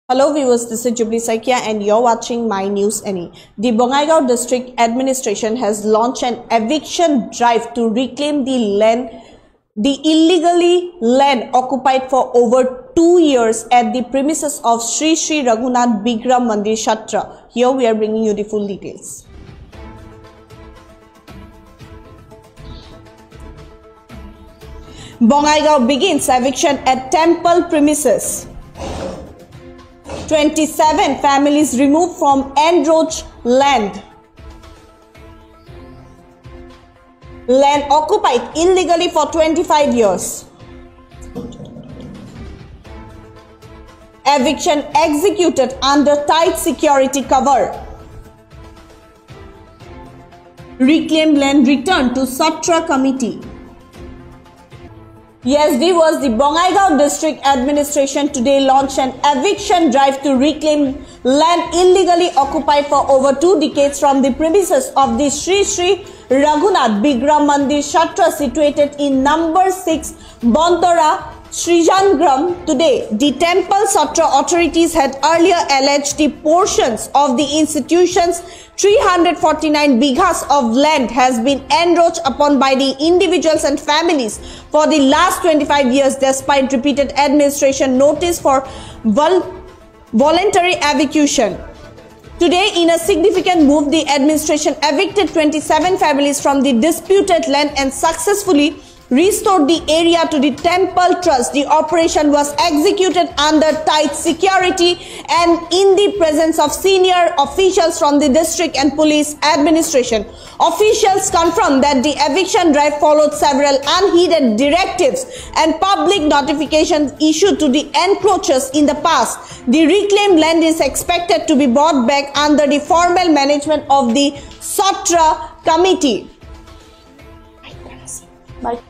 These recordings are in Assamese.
Hello viewers, this is Jubilee Saikia and you're watching My News Any. The Bongaigaon District Administration has launched an eviction drive to reclaim the illegally land occupied for over 2 years at the premises of Sri Sri Raghunath Bigram Mandir Shatra. Here we are bringing you the full details. Bongaigaon begins eviction at temple premises. 27 families removed from encroached land. Land occupied illegally for 25 years. Eviction executed under tight security cover. Reclaimed land returned to Satra Committee. Yes, viewers, the Bongaigaon District Administration today launched an eviction drive to reclaim land illegally occupied for over 2 decades from the premises of the Sri Sri Raghunath Bigram Mandir Shatra situated in number 6 Bontora, Srijangram. Today, the temple Satra authorities had earlier alleged the portions of the institution's 349 bighas of land has been encroached upon by the individuals and families for the last 25 years despite repeated administration notice for voluntary evacuation. Today, in a significant move, the administration evicted 27 families from the disputed land and successfully restored the area to the temple trust. The operation was executed under tight security and in the presence of senior officials from the district and police administration. Officials confirmed that the eviction drive followed several unheeded directives and public notifications issued to the encroachers in the past. The reclaimed land is expected to be brought back under the formal management of the Satra Committee. Bye.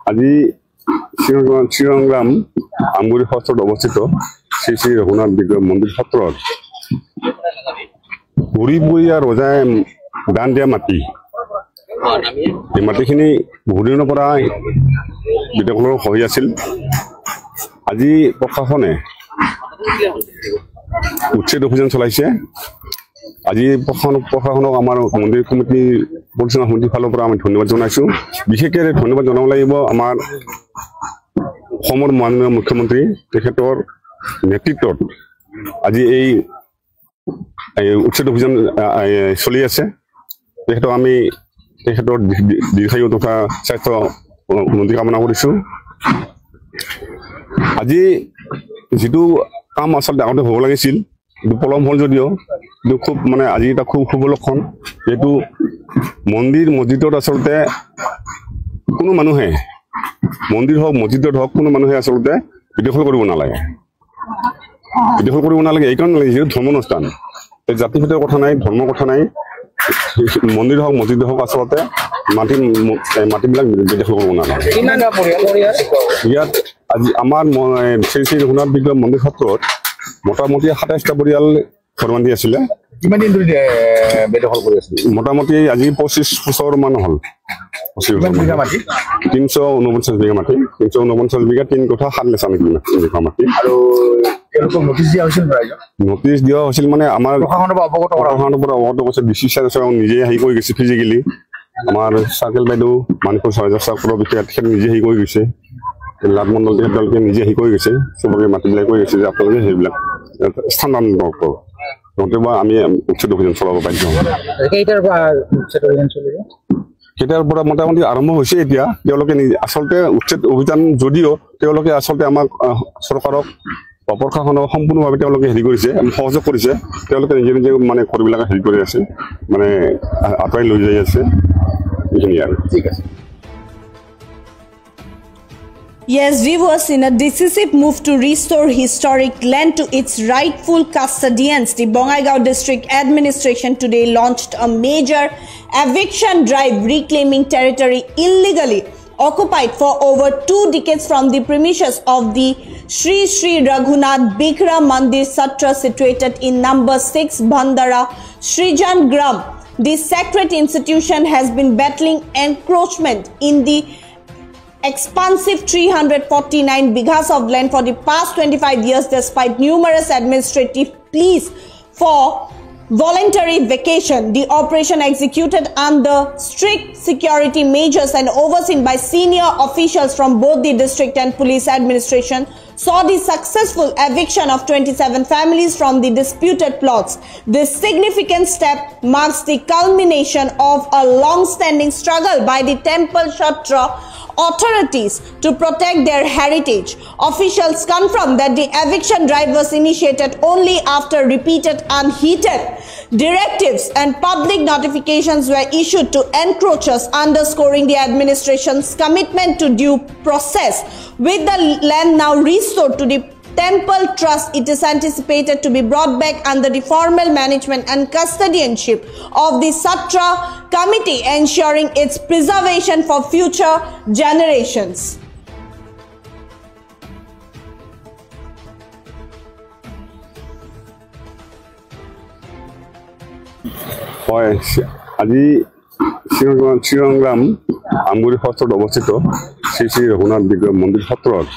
আজি শ্ৰীৰংগ্ৰাম আমগুৰি সত্ৰত অৱস্থিত শ্ৰী শ্ৰী ৰঘুনাথ বিগ্ৰম মন্দিৰ সত্ৰত বুঢ়ী ৰজাই দান দিয়া মাটি এই মাটিখিনি বহু দিনৰ পৰা বিদেশৰ হৈ আছিল। আজি প্ৰশাসনে উচ্ছেদ অভিযান চলাইছে। আজি প্ৰশাসনক আমাৰ মন্দিৰ কমিটি পৰিচালনা সমিতিৰ ফালৰ পৰা আমি ধন্যবাদ জনাইছোঁ। বিশেষকৈ ধন্যবাদ জনাব লাগিব আমাৰ অসমৰ মাননীয় মুখ্যমন্ত্ৰী তেখেতৰ নেতৃত্বত আজি এই উচ্ছেদ অভিযান চলি আছে। তেখেতক আমি তেখেতৰ দীৰ্ঘায়ু তথা স্বাস্থ্য উন্নতি কামনা কৰিছোঁ। আজি যিটো কাম আচলতে আগতে হ'ব লাগিছিল পলম হ'ল যদিও খুব আজি এটা খুব শুভ লক্ষণ। যিহেতু মন্দিৰ মছজিদত আচলতে কোনো মানুহে মন্দিৰ হওক মছজিদত হওক কোনো মানুহে আচলতে বিদখল কৰিব নালাগে। বিদখল কৰিব নালাগে এইকাৰণে লাগে যিহেতু ধৰ্ম অনুষ্ঠান, জাতিভেদৰ কথা নাই, ধৰ্মৰ কথা নাই। মন্দিৰ হওক মছজিদ হওক আচলতে মাটিবিলাক বিদখল কৰিব নালাগে। ইয়াত আজি আমাৰ শ্ৰী শ্ৰী ৰঘুনাথ বিগ্ৰম মন্দিৰ সত্ৰত মোটামুটি ২৭টা পৰিয়াল ঘৰবান্ধি আছিলে। কিমান দিন ধৰি বেদখল কৰি আছিল? মোটামুটি আজি ২৫ বছৰ মান হ'ল। ৩৪৯ বিঘা মাটি, ৩49 বিঘা ৩ কোঠা ৭ লেছান বিঘা মাটি। আৰু নটিচ দিয়া হৈছিল মানে আমাৰ প্ৰশাসনৰ পৰা অৱগত কৰিছে। ডিচি ছাৰ নিজে হেৰি কৰি গৈছে ফিজিকেলি। আমাৰ চাৰ্কেল বাইদেউ মানসুৰ চাৰ্কেলৰ বিষয়ে তেখেত নিজে হেৰি কৰি গৈছে। লাটমণ্ডল তেখেতলোকে নিজে হেৰি কৰি গৈছে, চবকে মাটিবিলাক কৰি গৈছে যে আপোনালোকে সেইবিলাক স্থানান্তৰ কৰক। নতুবা আমি উচ্ছেদ অভিযান চলাব বাধ্য হম। কেতিয়াৰ পৰা মোটামুটি আৰম্ভ হৈছে এতিয়া তেওঁলোকে আচলতে উচ্ছেদ অভিযান যদিও তেওঁলোকে আচলতে আমাক চৰকাৰক বা প্ৰশাসনক সম্পূৰ্ণভাৱে তেওঁলোকে হেৰি কৰিছে সহযোগ কৰিছে তেওঁলোকে নিজে নিজে মানে ঘৰবিলাক হেৰি কৰি আছে মানে আঁতৰাই লৈ যাই আছে এইখিনি আৰু ঠিক আছে Yes, viewers, in a decisive move to restore historic land to its rightful custodians, the Bongaigaon District Administration today launched a major eviction drive reclaiming territory illegally occupied for over 2 decades from the premises of the Sri Sri Raghunath Bikra Mandir Satra situated in number 6 Bhandara Srijan Gram. The sacred institution has been battling encroachment in the expansive 349 bighas of land for the past 25 years despite numerous administrative pleas for voluntary vacation. The operation executed under strict security measures and overseen by senior officials from both the district and police administration saw the successful eviction of 27 families from the disputed plots. This significant step marks the culmination of a long-standing struggle by the Temple Shatra authorities to protect their heritage. Officials confirm that the eviction drive was initiated only after repeated unheeded directives and public notifications were issued to encroachers, underscoring the administration's commitment to due process. With the land now restored to the Temple Trust, it is anticipated to be brought back under the formal management and custodianship of the Satra Committee, ensuring its preservation for future generations. আজি শ্ৰীৰংগ্ৰাম আমগুৰি সত্ৰত অৱস্থিত শ্ৰী শ্ৰী ৰঘুনাথ বিগ্ৰহ মন্দিৰ সত্ৰত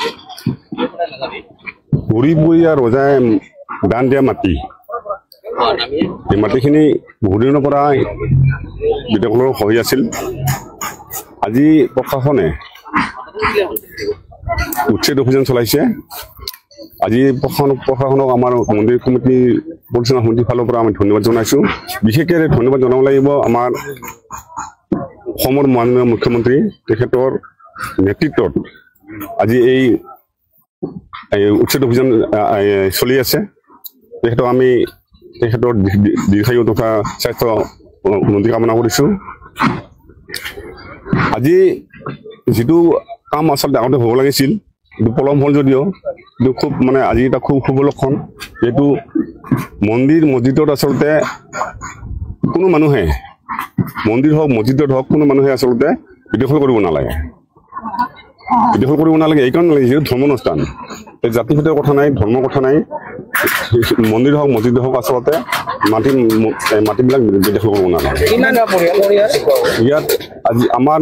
বুঢ়ী-বুঢ়ীয়া ৰজাই দান দিয়া মাটি এই মাটিখিনি বহুদিনৰ পৰা বিদেশৰ হৈ আছিল আজি প্ৰশাসনে উচ্ছেদ অভিযান চলাইছে আজি প্ৰশাসনক আমাৰ মন্দিৰ কমিটি পৰিচালনা সমিতিৰ ফালৰ পৰা আমি ধন্যবাদ জনাইছোঁ বিশেষকৈ ধন্যবাদ জনাব লাগিব আমাৰ অসমৰ মাননীয় মুখ্যমন্ত্ৰী তেখেতৰ নেতৃত্বত আজি এই উচ্ছেদ অভিযান চলি আছে তেখেতক আমি তেখেতৰ দীৰ্ঘায়ু তথা স্বাস্থ্য উন্নতি কামনা কৰিছোঁ আজি যিটো কাম আচলতে আগতে হ'ব লাগিছিল কিন্তু পলম হ'ল যদিও কিন্তু খুব মানে আজি এটা খুব শুভ লক্ষণ এইটো মন্দিৰ মছজিদত আচলতে কোনো মানুহে মন্দিৰ হওক মছজিদত হওক কোনো মানুহে আচলতে বিদখল কৰিব নালাগে এইকাৰণে লাগে যিহেতু ধৰ্মানুষ্ঠান জাতিভেদৰ কথা নাই ধৰ্মৰ কথা নাই মন্দিৰ হওক মছজিদ হওক আচলতে মাটিবিলাক বিদখল কৰিব নালাগে ইয়াত আজি আমাৰ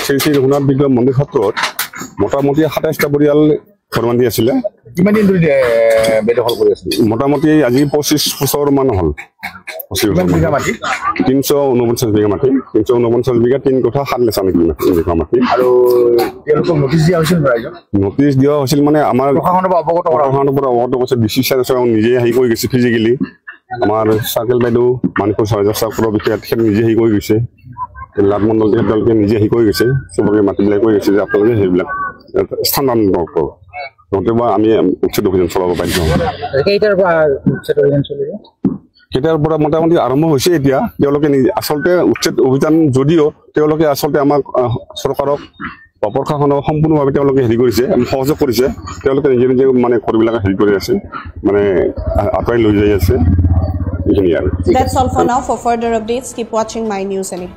শ্ৰী শ্ৰী ৰঘুনাথ বিগ্ৰহ মন্দিৰ সত্ৰত মোটামুটি ২৭টা পৰিয়াল ঘৰবান্ধি আছিলে মোটামুটি আজি ২৫ বছৰ মান হ'ল ৩৪৯ বিঘা মাটি ৩৪৯ বিঘা ৩ কোঠা ৭ লেচা নেকি মাটি আৰু নটিচ দিয়া হৈছিল মানে আমাৰ প্ৰশাসনৰ পৰা অৱগত কৰিছে বিচিচিআই নিজে হেৰি কৰি গৈছে ফিজিকেলি আমাৰ চাৰ্কেল বাইদেউ মানিকপুৰ চাৰ্কেলৰ বিষয়ে তেখেত নিজে হেৰি কৰি গৈছে লাটমণ্ডল তেখেতলোকে নিজে হেৰি কৰি গৈছে চবকে মাটিবিলাক কৰি গৈছে যে আপোনালোকে সেইবিলাক স্থানান্তৰ কৰক নতুবা আমি উচ্ছেদ অভিযান চলাব পাৰিম কেতিয়াৰ পৰা মোটামুটি আৰম্ভ হৈছে এতিয়া তেওঁলোকে আচলতে উচ্ছেদ অভিযান যদিও তেওঁলোকে আচলতে আমাক চৰকাৰক বা প্ৰশাসনক সম্পূৰ্ণভাৱে তেওঁলোকে হেৰি কৰিছে সহযোগ কৰিছে তেওঁলোকে নিজে নিজে মানে ঘৰবিলাক হেৰি কৰি আছে মানে আঁতৰাই লৈ যাই আছে এইখিনি আৰু That's all for now. For further updates, keep watching My News Any.